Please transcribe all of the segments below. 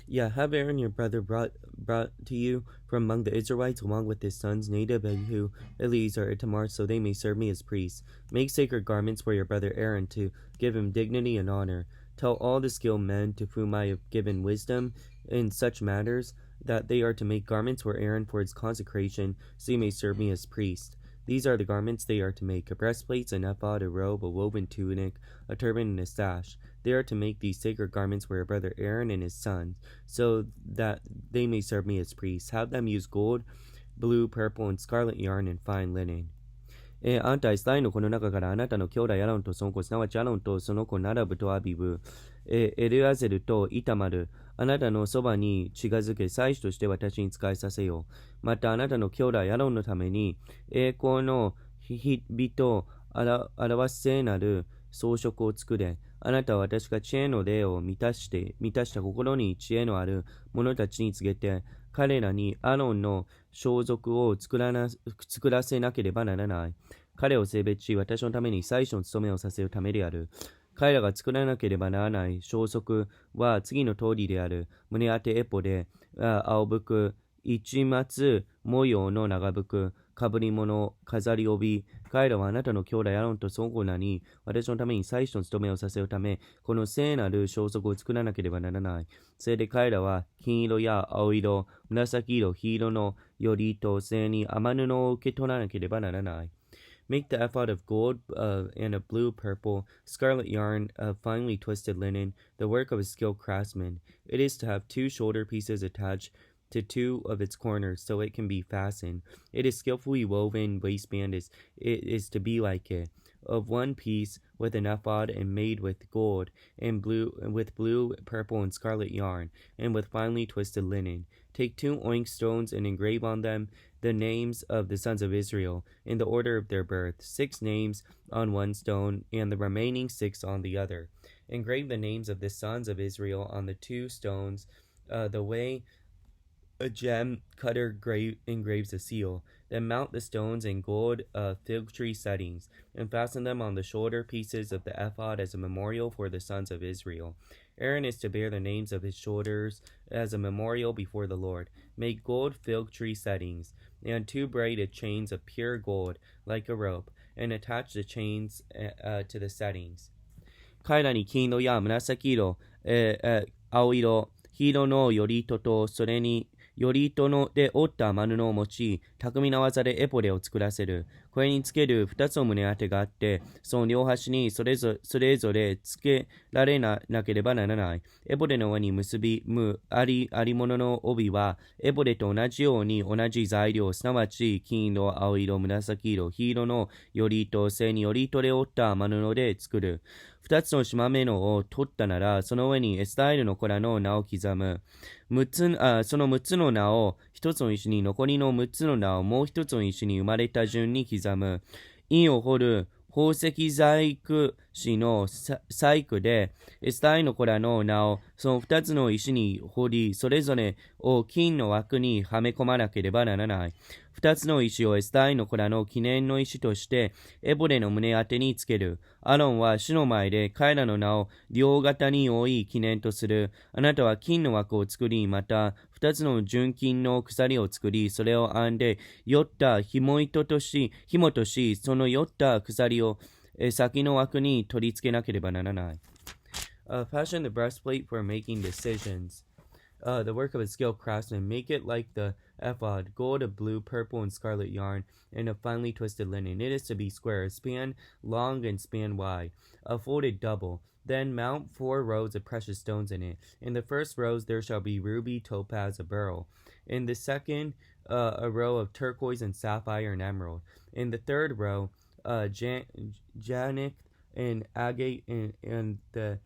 Yeah, have Aaron your brother brought to you from among the Israelites, along with his sons Nadab, Abihu, Eleazar, and Tamar, so they may serve me as priests. Make sacred garments for your brother Aaron to give him dignity and honor. Tell all the skilled men to whom I have given wisdom in such matters that they are to make garments for Aaron for his consecration, so he may serve me as priest. These are the garments they are to make: a breastplate, an ephod, a robe, a woven tunic, a turban, and a sash. They are to make these sacred garments for your brother Aaron and his sons, so that they may serve me as priests. Have them use gold, blue, purple, and scarlet yarn and fine linen. あんたはイスラエルの子の中からあなたの兄弟アロンとその子、すなわちアロンとその子ナダブとアビブ、エルアゼルとイタマル、あなたのそばに近づけ、祭司として私に仕えさせよう。またあなたの兄弟アロンのために、栄光の日々を表す聖なる装飾を作れ。あなたは私が知恵の霊を満たした心に知恵のある者たちに告げて、彼らにアロンの装束を作らせなければならない。彼を性別し、私のために祭司の務めをさせるためである。彼らが作らなければならない装束は次の通りである。胸当てエポで、青服、一末模様の長服、かぶり物、飾り帯。彼らはあなたの兄弟アロンとその子らに私のために祭司の務めをさせるため、この聖なる装束を作らなければならない。それで彼らは金色や青色、紫色、黄色のよりと聖に雨布を受け取らなければならない。Make the ephod of gold and of blue, purple, scarlet yarn, of finely twisted linen, the work of a skilled craftsman. It is to have 2 shoulder pieces attached to 2 of its corners, so it can be fastened. It is skillfully woven waistband is to be like it, of 1 piece with an ephod and made with gold and blue, purple, and scarlet yarn, and with finely twisted linen. Take 2 onyx stones and engrave on them the names of the sons of Israel in the order of their birth, 6 names on 1 stone, and the remaining 6 on the other. Engrave the names of the sons of Israel on the 2 stones, the way a gem cutter engraves a seal. Then mount the stones in gold fig tree settings, and fasten them on the shoulder pieces of the ephod as a memorial for the sons of Israel. Aaron is to bear the names of his shoulders as a memorial before the Lord. Make gold fig tree settings, and 2 braided chains of pure gold, like a rope, and attach the chains to the settings. 彼らに金色や紫色、青色、黄色のより糸と、それにより糸で折った雨布を用い、巧みな技でエポレを作らせる。これにつける2つの胸当てがあって、その両端にそれぞれつけられなければならない。エポレの上にありものの帯は、エポレと同じように同じ材料、すなわち金色、青色、紫色、黄色のより糸、正により糸で折った雨布で作る。2つの縞目のを取ったなら、その上にエスタイルの子らの名を刻む。その6つの名を1つの石に、残りの6つの名をもう1つの石に生まれた順に刻む。印を掘る宝石細工師の細工で、エスタイルの子らの名をその2つの石に掘り、それぞれを金の枠にはめ込まなければならない。2つの石をエスタイルの子らの記念の石として、エボレの胸当てにつける。アロンは主の前で彼らの名を両肩に置い記念とする。あなたは金の枠を作り、また2つの純金の鎖を作り、それを編んで、よった紐とし、そのよった鎖を先の枠に取り付けなければならない。Fashion the breastplate for making decisions. The work of a skilled craftsman. Make it like the ephod, gold of blue, purple, and scarlet yarn, and of finely twisted linen. It is to be square, a span long and span wide, a folded double. Then mount 4 rows of precious stones in it. In the first rows there shall be ruby, topaz, and beryl. In the second, a row of turquoise and sapphire and emerald. In the third row, jacinth and agate and the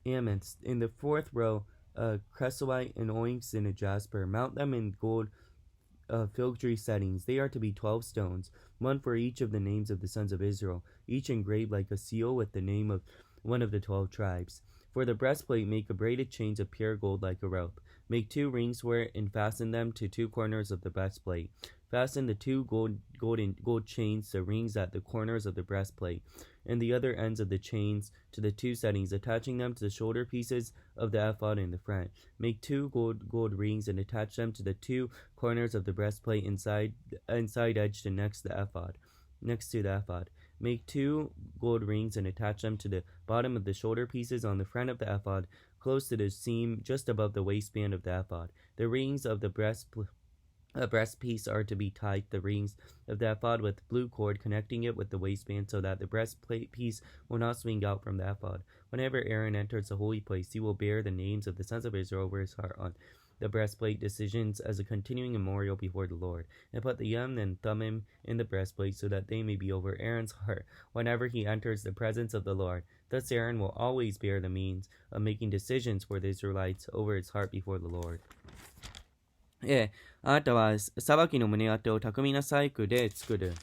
amethyst. In the fourth row, chrysolite and onyx and a jasper. Mount them in gold fig tree settings. They are to be 12 stones, 1 for each of the names of the sons of Israel, each engraved like a seal with the name of one of the 12 tribes. For the breastplate, make a braided chains of pure gold like a rope. Make 2 rings for it, and fasten them to 2 corners of the breastplate. Fasten the 2 gold chains to rings at the corners of the breastplate, and the other ends of the chains to the 2 settings, attaching them to the shoulder pieces of the ephod in the front. Make 2 gold rings and attach them to the 2 corners of the breastplate inside edge to next to the ephod. Make 2 gold rings and attach them to the bottom of the shoulder pieces on the front of the ephod, close to the seam just above the waistband of the ephod. The rings of the breastpiece are to be tied to the rings of the ephod with blue cord connecting it with the waistband, so that the breastplate piece will not swing out from the ephod. Whenever Aaron enters the holy place, he will bear the names of the sons of Israel over his heart on the breastplate decisions as a continuing memorial before the Lord, and put the Urim and Thummim in the breastplate, so that they may be over Aaron's heart whenever he enters the presence of the Lord. Thus Aaron will always bear the means of making decisions for the Israelites over his heart before the Lord. あなたは裁きの胸当てを巧みな細工で作る。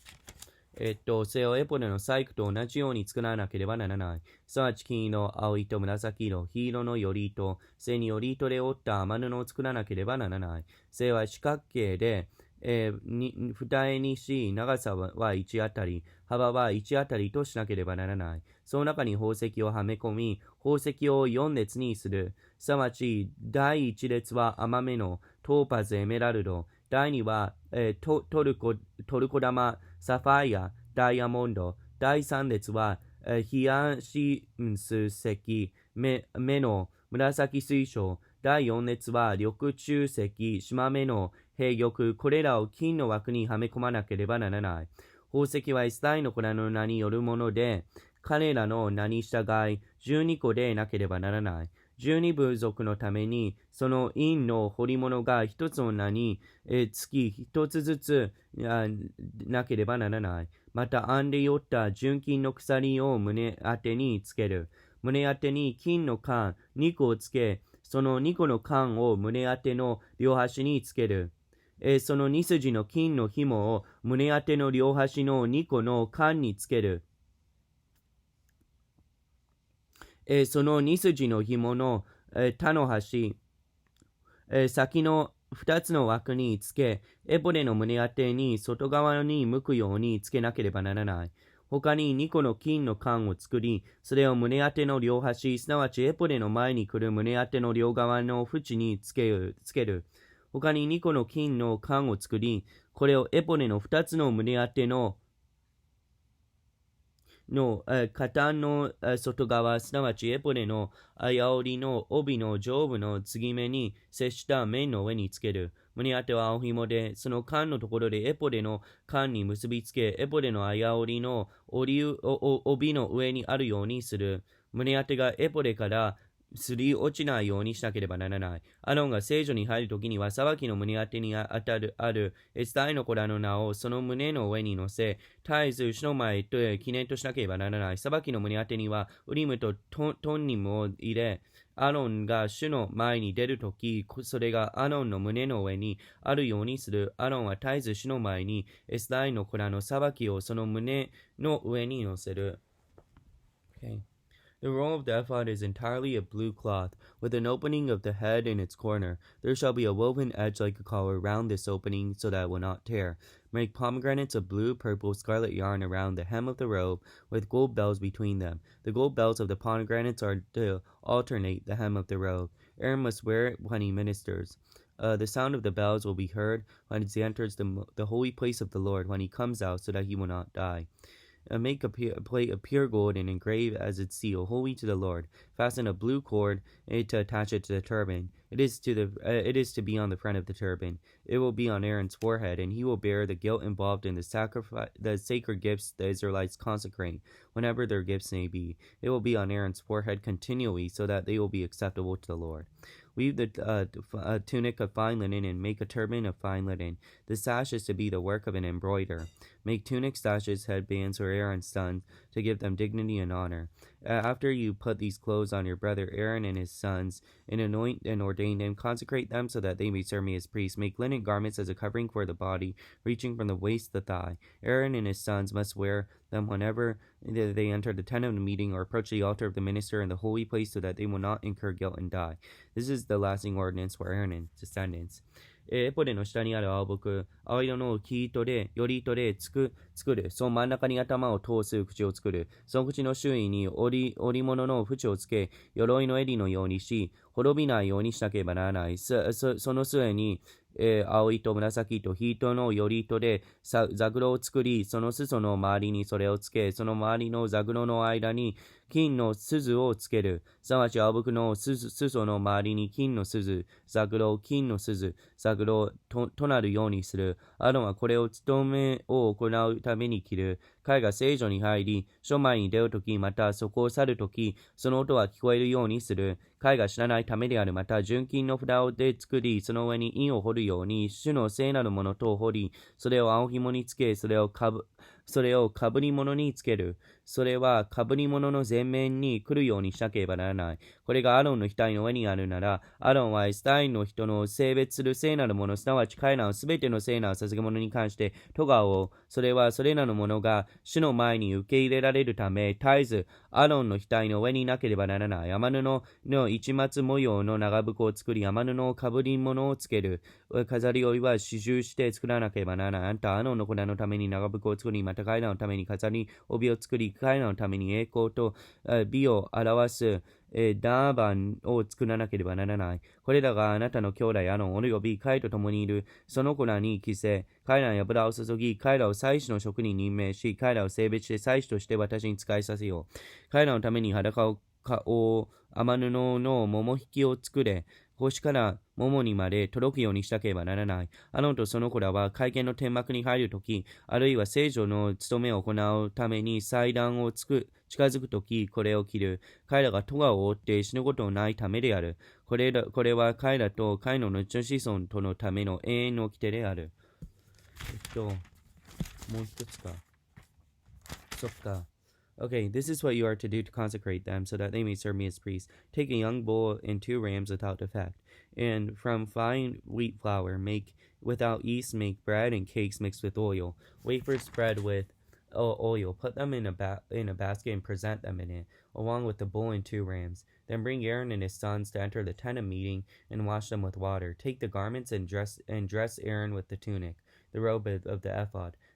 それをエポデの細工と同じように作らなければならない。すなわち金色、青糸、紫色、黄色のより糸、それにより糸で折った雨布を作らなければならない。それは四角形で、二重にし、長さは1あたり、幅は1あたりとしなければならない。その中に宝石をはめ込み、宝石を4列にする。すなわち、第1列は甘めのトーパズ、エメラルド。第2は、トルコ玉、サファイア、ダイヤモンド。第3列は、ヒアシンス石、目の紫水晶。第4列は、緑中石、島目の平玉。これらを金の枠にはめ込まなければならない。宝石はイスラエルの子らの名によるもので、彼らの名に従い、12個でなければならない。12部族のために、その印の彫り物が一つの名につき一つずつなければならない。また、編んでよった純金の鎖を胸当てにつける。胸当てに金の冠2個をつけ、その2個の冠を胸当ての両端につける。その2筋の金の紐を胸当ての両端の2個の冠につける。その2筋の紐の他の端、先の2つの枠につけ、エポデの胸当てに外側に向くようにつけなければならない。他に2個の金の冠を作り、それを胸当ての両端、すなわちエポデの前に来る胸当ての両側の縁につける。他に2個の金の冠を作り、これをエポデの2つの胸当ての肩の外側、すなわちエポデの綾織りの帯の上部の継ぎ目に接した面の上につける。胸当ては青紐で、その冠のところでエポデの冠に結びつけ、エポデの綾織りの帯の上にあるようにする。胸当てがエポデからすり落ちないようにしなければならない。アロンが聖所に入るときには、裁きの胸当てにあるエスタイの子らの名をその胸の上に乗せ、絶えず主の前と記念としなければならない。裁きの胸当てには、ウリムとトンニムを入れ、アロンが主の前に出るとき、それがアロンの胸の上にあるようにする。アロンは絶えず主の前にエスタイの子らの裁きをその胸の上に乗せる。The roll of the ephod is entirely of blue cloth, with an opening of the head in its corner. There shall be a woven edge like a collar round this opening, so that it will not tear. Make pomegranates of blue, purple, scarlet yarn around the hem of the robe, with gold bells between them. The gold bells of the pomegranates are to alternate the hem of the robe. Aaron must wear it when he ministers. The sound of the bells will be heard when he enters the holy place of the Lord, when he comes out, so that he will not die. Make a plate of pure gold and engrave as its seal, holy to the Lord. Fasten a blue cord to attach it to the turban. It is to be on the front of the turban. It will be on Aaron's forehead, and he will bear the guilt involved in the sacred gifts the Israelites consecrate, whenever their gifts may be. It will be on Aaron's forehead continually, so that they will be acceptable to the Lord. Weave the tunic of fine linen and make a turban of fine linen. The sash is to be the work of an embroiderer. Make tunic sashes, headbands for Aaron's sons to give them dignity and honor. After you put these clothes on your brother Aaron and his sons, and anoint and ordain them, consecrate them so that they may serve me as priests. Make linen garments as a covering for the body, reaching from the waist to the thigh. Aaron and his sons must wear them whenever they enter the tent of the meeting or approach the altar of the minister in the holy place, so that they will not incur guilt and die. This is the lasting ordinance for Aaron and his descendants. エポデの下にある青木、青色の木糸で、より糸で作る。その真ん中に頭を通す口を作る。その口の周囲に織物の縁をつけ、鎧の襟のようにし、滅びないようにしなければならない。その末に、青糸、紫糸、火糸のより糸でザグロを作り、その裾の周りにそれをつけ、その周りのザグロの間に金の鈴をつける。すなわち青木の裾の周りに金の鈴、ザグロ、金の鈴、ザグロとなるようにする。アロンはこれを務めを行うために着る。彼が聖所に入り、所前に出るとき、またそこを去るとき、その音は聞こえるようにする。彼が知らないためである。また純金の札で作り、その上に印を彫るように、主の聖なるものと彫り、それを青紐につけ、それをかぶり物につける。それはかぶり物の前面に来るようにしなければならない。これがアロンの額の上にあるなら、アロンはイスラエルの人の性別する聖なるもの、すなわち彼らのすべての聖なる捧げ物に関して、咎を、それはそれらのものが主の前に受け入れられるため、絶えずアロンの額の上になければならない。天布の市松模様の長服を作り、天布のかぶり物をつける。飾り折りは刺繍して作らなければならない。あんたはアロンの子らのために長服を作り、また彼らのために飾り帯を作り、彼らのために栄光と美を表すダーバンを作らなければならない。これらがあなたの兄弟アロンおよび彼と共にいるその子らに着せ、彼らに油を注ぎ、彼らを祭司の職に任命し、彼らを性別して祭司として私に仕えさせよう。彼らのために裸を天布の桃引きを作れ、腰から桃にまで届くようにしなければならない。アロンとその子らは会見の天幕に入るとき、あるいは聖女の務めを行うために祭壇を近づくとき、これを着る。彼らが咎を負って死ぬことのないためである。これは彼らと彼の後の子孫とのための永遠の掟である。もう一つか。そっか。Okay, this is what you are to do to consecrate them, so that they may serve me as priests. Take a young bull and 2 rams without defect, and from fine wheat flour without yeast make bread and cakes mixed with oil, wafers spread with oil. Put them in a basket and present them in it, along with the bull and 2 rams. Then bring Aaron and his sons to enter the tent of meeting and wash them with water. Take the garments and dress Aaron with the tunic, the robe of the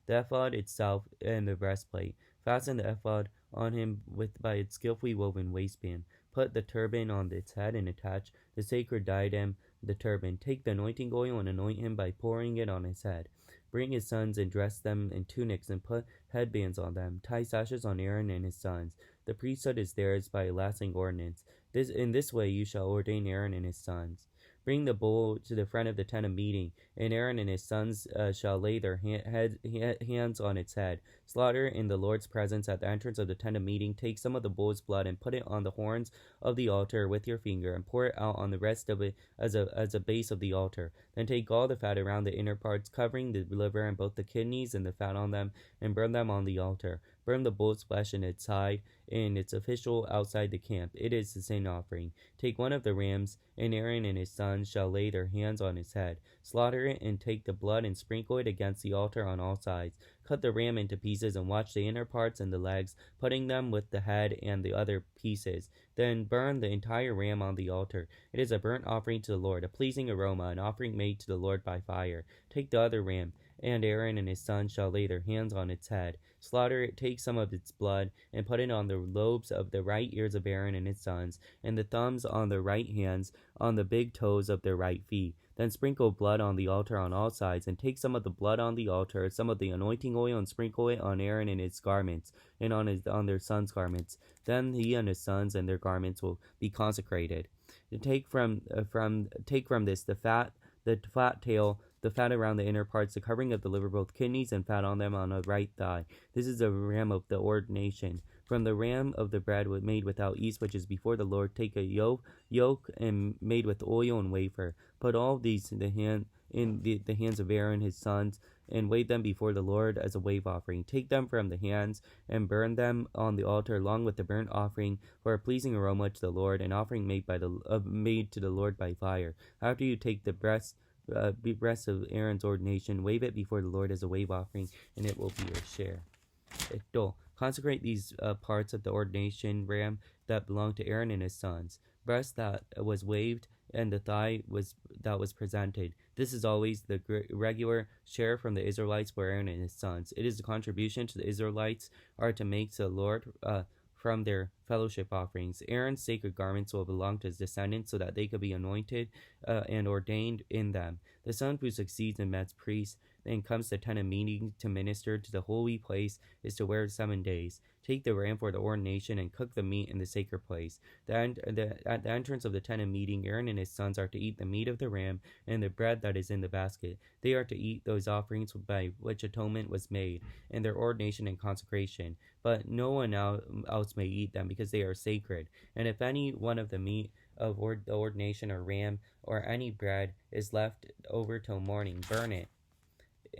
the ephod itself, and the breastplate. Fasten the ephod on him by its skillfully woven waistband. Put the turban on its head and attach the sacred diadem to the turban. Take the anointing oil and anoint him by pouring it on his head. Bring his sons and dress them in tunics and put headbands on them. Tie sashes on Aaron and his sons. The priesthood is theirs by a lasting ordinance. In this way you shall ordain Aaron and his sons. Bring the bull to the front of the tent of meeting, and Aaron and his sons shall lay their hands on its head. Slaughter in the Lord's presence at the entrance of the tent of meeting. Take some of the bull's blood and put it on the horns of the altar with your finger, and pour it out on the rest of it as a base of the altar. Then take all the fat around the inner parts, covering the liver and both the kidneys and the fat on them, and burn them on the altar. Burn the bull's flesh in its side, and its official outside the camp. It is the sin offering. Take one of the rams, and Aaron and his sons shall lay their hands on its head. Slaughter it, and take the blood and sprinkle it against the altar on all sides. Cut the ram into pieces and wash the inner parts and the legs, putting them with the head and the other pieces. Then burn the entire ram on the altar. It is a burnt offering to the Lord, a pleasing aroma, an offering made to the Lord by fire. Take the other ram, and Aaron and his sons shall lay their hands on its head. Slaughter it, take some of its blood, and put it on the lobes of the right ears of Aaron and his sons, and the thumbs on their right hands, on the big toes of their right feet. Then sprinkle blood on the altar on all sides, and take some of the blood on the altar, some of the anointing oil, and sprinkle it on Aaron and his garments, and on their sons' garments. Then he and his sons and their garments will be consecrated. Take from this the fat tail, the fat around the inner parts, the covering of the liver, both kidneys, and fat on them on the right thigh. This is the ram of the ordination. From the ram of the bread made without yeast, which is before the Lord, take a yoke and made with oil and wafer. Put all these in the hands of Aaron, his sons, and wave them before the Lord as a wave offering. Take them from the hands and burn them on the altar along with the burnt offering for a pleasing aroma to the Lord, an offering made to the Lord by fire. After you take the breast of Aaron's ordination, wave it before the Lord as a wave offering, and it will be your share. Consecrate these parts of the ordination ram that belong to Aaron and his sons. Breast that was waved and the thigh that was presented. This is always the regular share from the Israelites for Aaron and his sons. It is the contribution to the Israelites are to make to the Lord from their fellowship offerings. Aaron's sacred garments will belong to his descendants so that they could be anointed and ordained in them. The son who succeeds him as priest and comes to tent of meeting to minister to the holy place is to wear 7 days. Take the ram for the ordination and cook the meat in the sacred place. At the entrance of the tent of meeting, Aaron and his sons are to eat the meat of the ram and the bread that is in the basket. They are to eat those offerings by which atonement was made in their ordination and consecration. But no one else may eat them because they are sacred. And if any one of the meat of the ordination or ram or any bread is left over till morning, burn it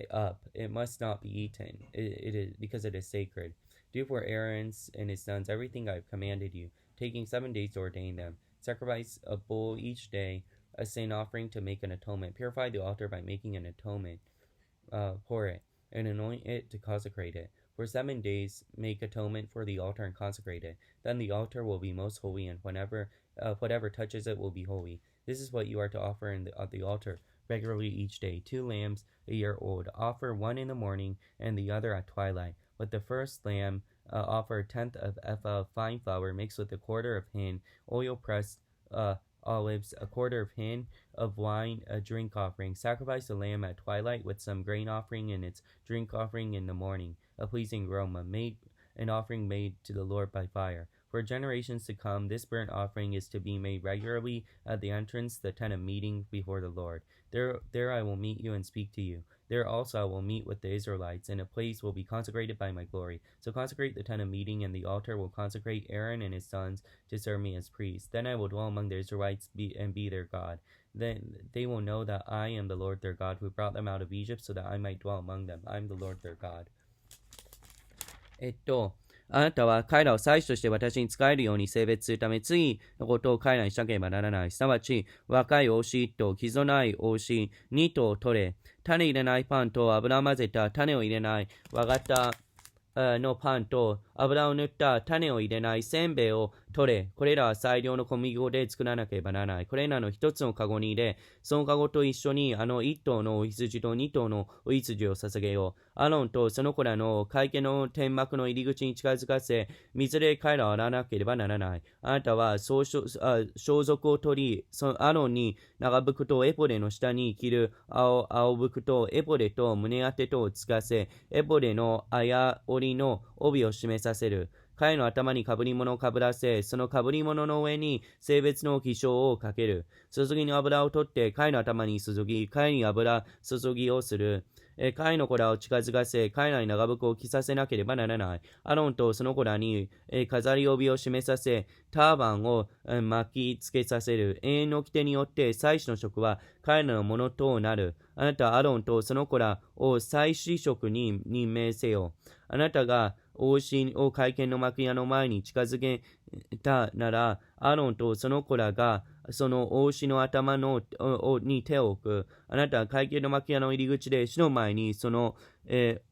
up. It must not be eaten. It is because it is sacred. Do for Aaron and his sons everything I have commanded you, taking 7 days to ordain them. Sacrifice a bull each day, a sin offering to make an atonement. Purify the altar by making an atonement for it, and anoint it to consecrate it. For 7 days make atonement for the altar and consecrate it. Then the altar will be most holy, and whatever touches it will be holy. This is what you are to offer at the altar regularly each day: 2 lambs a year old. Offer one in the morning and the other at twilight. With the first lamb, offer a tenth of ephah of fine flour mixed with a quarter of hin, oil-pressed olives, a quarter of hin of wine, a drink offering. Sacrifice the lamb at twilight with some grain offering and its drink offering in the morning, a pleasing aroma, an offering made to the Lord by fire. For generations to come, this burnt offering is to be made regularly at the entrance to the tent of meeting before the Lord. There I will meet you and speak to you. There also I will meet with the Israelites, and a place will be consecrated by my glory. So consecrate the tent of meeting, and the altar will consecrate Aaron and his sons to serve me as priests. Then I will dwell among the Israelites and be their God. Then they will know that I am the Lord their God, who brought them out of Egypt, so that I might dwell among them. I am the Lord their God. あなたは彼らを祭司として私に仕えるように性別するため、次のことを彼らにしなければならない。すなわち、若い牛1頭、傷のない牛2頭を取れ、種入れないパンと油を混ぜた種を入れない和型のパンと油を塗った種を入れないせんべいを取れ。これらは最良の小麦粉で作らなければならない。これらの一つのカゴに入れ、そのカゴと一緒に一頭のお羊と二頭のお羊を捧げよう。アロンとその子らの会見の天幕の入り口に近づかせ、水で彼らを洗わなければならない。あなたは装束を取り、アロンに長服とエポレの下に着る青服とエポレと胸当てとをつかせ、エポレの綾織りの帯を締めさせる。彼の頭に被り物を被らせ、その被り物の上に性別の起床をかける。注ぎの油を取って彼の頭に注ぎ、彼に油注ぎをする。彼の子らを近づかせ、彼らに長服を着させなければならない。アロンとその子らに飾り帯を締めさせ、ターバンを巻きつけさせる。永遠の掟によって祭司の職は彼らのものとなる。あなたはアロンとその子らを祭司職に任命せよ。あなたが王子を会見の幕屋の前に近づけたなら、アロンとその子らがその王子の頭に手を置く。あなたは会見の幕屋の入り口で死の前にその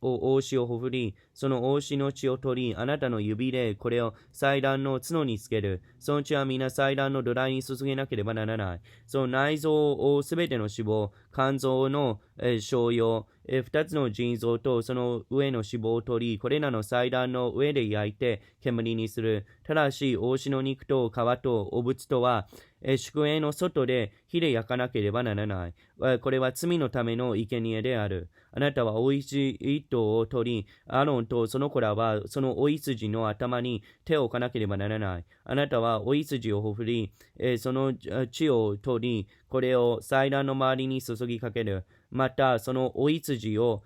王子をほふり、その王子の血を取り、あなたの指でこれを祭壇の角につける。その血は皆祭壇の土台に注げなければならない。その内臓をすべての脂肪、肝臓の小葉、二つの腎臓とその上の脂肪を取り、これらの祭壇の上で焼いて煙にする。ただし、王子の肉と皮とお物とは、宿営の外で火で焼かなければならない。これは罪のための生贄である。あなたはお羊一頭を取り、アロンとその子らはそのお羊の頭に手を置かなければならない。あなたはお羊をほふり、その血を取り、これを祭壇の周りに注ぎかける。また、そのお羊を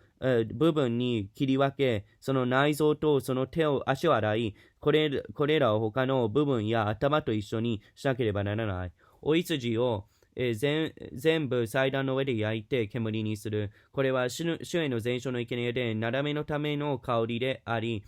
部分に切り分け、その内臓とその足を洗い、これらを他の部分や頭と一緒にしなければならない。お羊を全部祭壇の上で焼いて煙にする。これは主への全焼の生贄で、なだめのための香りであり、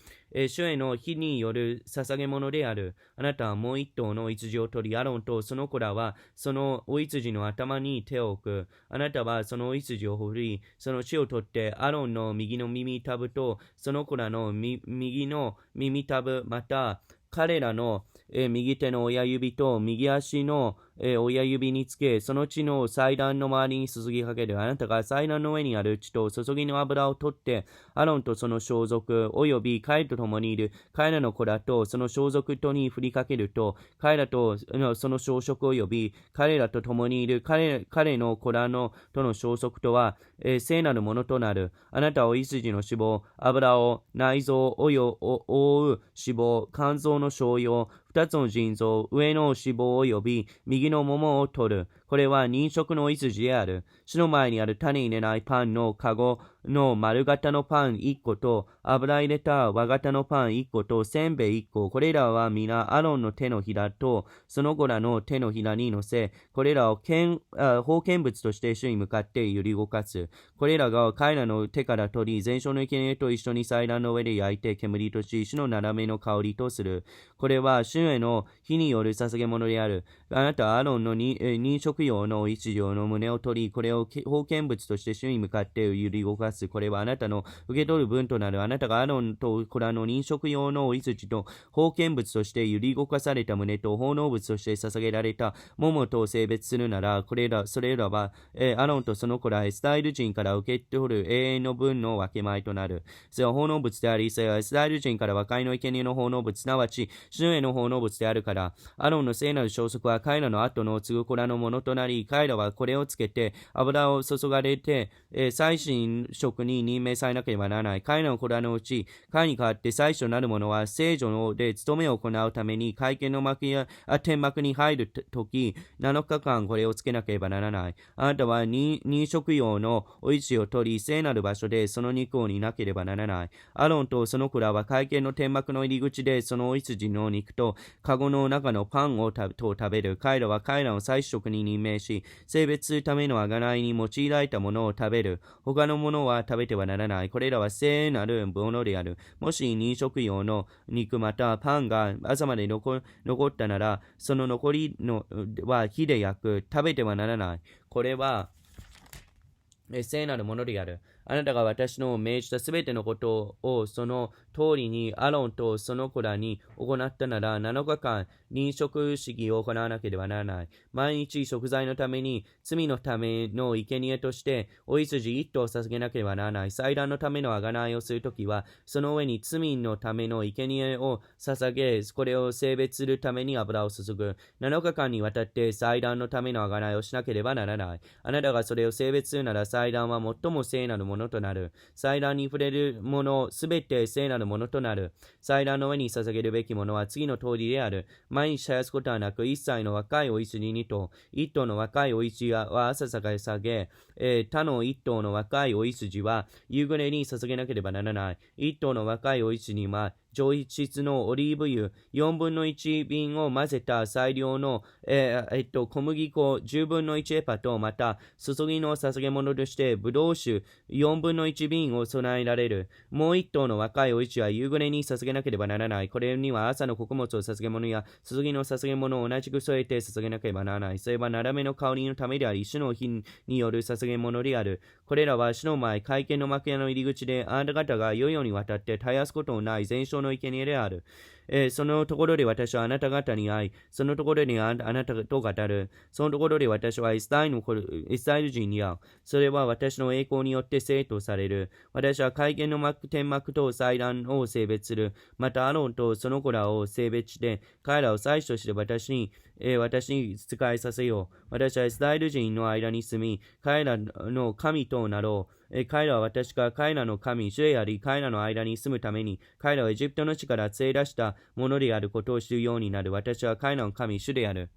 主への火による捧げ物である。あなたはもう一頭の羊を取り、アロンとその子らはそのお羊の頭に手を置く。あなたはそのお羊を振り、その血を取って、アロンの右の耳たぶとその子らの右の耳たぶ、また彼らの右手の親指と右足の親指につけ、その血の祭壇の周りに注ぎかける。あなたが祭壇の上にある血と注ぎの油を取って、アロンとその装束、および彼と共にいる彼らの子らとその装束とに振りかけると、彼らとその装飾および彼らと共にいる彼の子らのとの装束とは、聖なるものとなる。あなたはお羊の脂肪、油を、内臓を覆う脂肪、肝臓の醤油、二つの腎臓、上の脂肪および右の桃を取る。これは人食のお羊である。主の前にある種に入れないパンのかごの丸型のパン1個と、油入れた和型のパン1個と、せんべい1個。これらは皆アロンの手のひらと、その子らの手のひらに乗せ、これらを封建物として主に向かって揺り動かす。これらが彼らの手から取り、全焼の生贄と一緒に祭壇の上で焼いて煙とし、主のなだめの香りとする。これは主への火による捧げ物である。あなたはアロンの認食用のお羊の胸を取り、これを封建物として主に向かって揺り動かす。これはあなたの受け取る分となる。あなたがアロンと子らの認食用のお羊と封建物として揺り動かされた胸と奉納物として捧げられた桃と性別するなら、それらは、アロンとその子らイスラエル人から受け取る永遠の分の分け前となる。それは奉納物であり、それはイスラエル人から和解の生贄の奉納物、すなわち主への奉納物であるから、アロンの聖なる消息は彼らの後の継ぐ子らのものとなり、彼らはこれをつけて油を注がれて、祭司職に任命されなければならない。彼らの子らのうち、彼に代わって祭司となる者は、聖女で務めを行うために、会見の天幕に入るとき、7日間これをつけなければならない。あなたは認食用のお石を取り、聖なる場所でその肉を煮なければならない。アロンとその子らは会見の天幕の入り口で、そのお羊の肉と、カゴの中のパンを食べる。彼らは彼らの祭司職に任命し、性別するための贖いに用いられたものを食べる。他のものは食べてはならない。これらは聖なるものである。もし認食用の肉またパンが朝まで残ったなら、その残りのは火で焼く。食べてはならない。これは聖なるものである。あなたが私の命じたすべてのことをその通りにアロンとその子らに行ったなら、7日間認食式を行わなければならない。毎日食材のために罪のための生贄としてお羊1頭を捧げなければならない。祭壇のための贖いをするときは、その上に罪のための生贄を捧げ、これを性別するために油を注ぐ。7日間にわたって祭壇のための贖いをしなければならない。あなたがそれを性別するなら、祭壇は最も聖なるものとなる。祭壇に触れるものすべて聖なるものとなる。祭壇の上に捧げるべきものは次の通りである。毎日絶やすことはなく、1歳の若いお羊2頭、1頭の若いお羊は朝捧げ、他の1頭の若いお羊は夕暮れに捧げなければならない。1頭の若いお羊には上質のオリーブ油4分の1瓶を混ぜた最良の、小麦粉10分の1エパと、また注ぎの捧げ物としてブドウ酒4分の1瓶を備えられる。もう一頭の若いお牛は夕暮れに捧げなければならない。これには朝の穀物を捧げ物や注ぎの捧げ物を同じく添えて捧げなければならない。それはなだめの香りのためであり、主の日による捧げ物である。これらは主の前、会見の幕屋の入り口で、あなた方が世々にわたって絶やすことのない全焼の生贄である。そのところで私はあなた方に会い、そのところであなたと語る。そのところで私はイスラエル人に会う。それは私の栄光によって聖とされる。私は会見の天幕と祭壇を性別する。またアロンとその子らを性別して、彼らを祭司として私に使いさせよう。私はイスラエル人の間に住み、彼らの神となろう。彼らは私が彼らの神、主であり、彼らの間に住むために、彼らをエジプトの地から連れ出したものであることを知るようになる。私は彼らの神、主である。